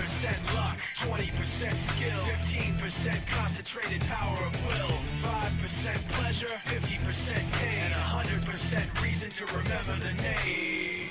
80% luck, 20% skill, 15% concentrated power of will, 5% pleasure, 50% pain, and 100% reason to remember the name.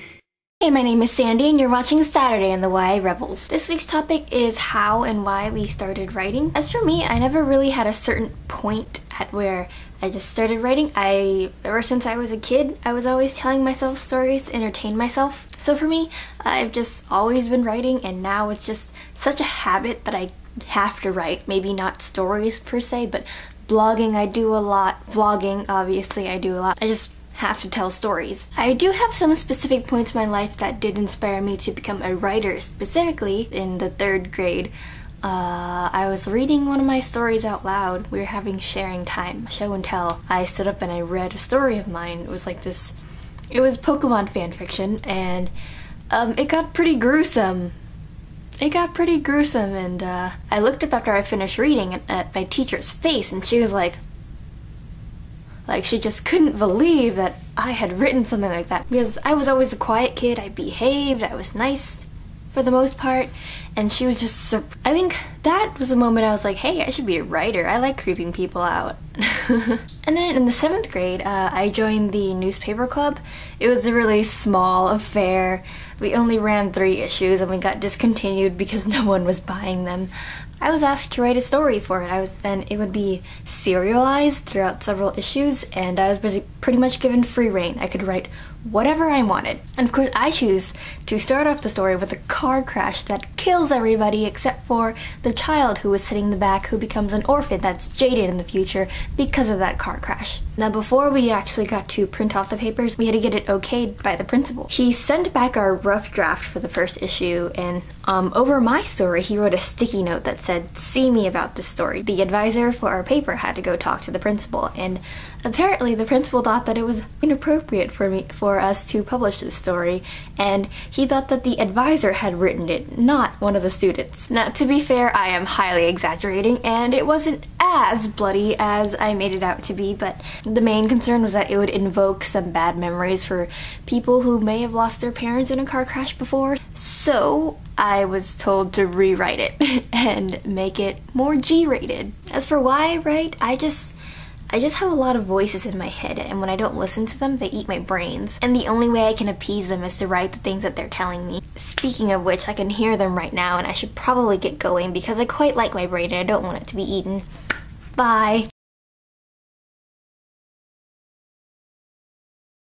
Hey, my name is Sandy and you're watching Saturday in the YARebels. This week's topic is how and why we started writing. As for me, I never really had a certain point at where I just started writing. Ever since I was a kid, I was always telling myself stories to entertain myself. So for me, I've just always been writing, and now it's just such a habit that I have to write. Maybe not stories per se, but blogging I do a lot. Vlogging, obviously, I do a lot. I just have to tell stories. I do have some specific points in my life that did inspire me to become a writer. Specifically, in the 3rd grade, I was reading one of my stories out loud. We were having sharing time, show and tell. I stood up and I read a story of mine. It was like this, it was Pokemon fan fiction, and it got pretty gruesome. And I looked up after I finished reading at my teacher's face, and she was like she just couldn't believe that I had written something like that, because I was always a quiet kid. I behaved, I was nice for the most part, and she was just I think that was the moment I was like, hey, I should be a writer. I like creeping people out. And then in the 7th grade, I joined the newspaper club. It was a really small affair. We only ran 3 issues and we got discontinued because no one was buying them. I was asked to write a story for it. Then it would be serialized throughout several issues, and I was pretty much given free reign. I could write whatever I wanted. And of course, I choose to start off the story with a car crash that kills everybody except for the child who was sitting in the back, who becomes an orphan that's jaded in the future because of that car crash. Now, before we actually got to print off the papers, we had to get it okayed by the principal. He sent back our rough draft for the first issue, and over my story, he wrote a sticky note that said, "See me about this story." The advisor for our paper had to go talk to the principal, and apparently the principal thought that it was inappropriate for us to publish this story, and he thought that the advisor had written it, not one of the students. Now, to be fair, I am highly exaggerating, and it wasn't as bloody as I made it out to be, but the main concern was that it would invoke some bad memories for people who may have lost their parents in a car crash before. So I was told to rewrite it and make it more G-rated. As for why I write, I just have a lot of voices in my head, and when I don't listen to them, they eat my brains. And the only way I can appease them is to write the things that they're telling me. Speaking of which, I can hear them right now, and I should probably get going because I quite like my brain and I don't want it to be eaten. Bye.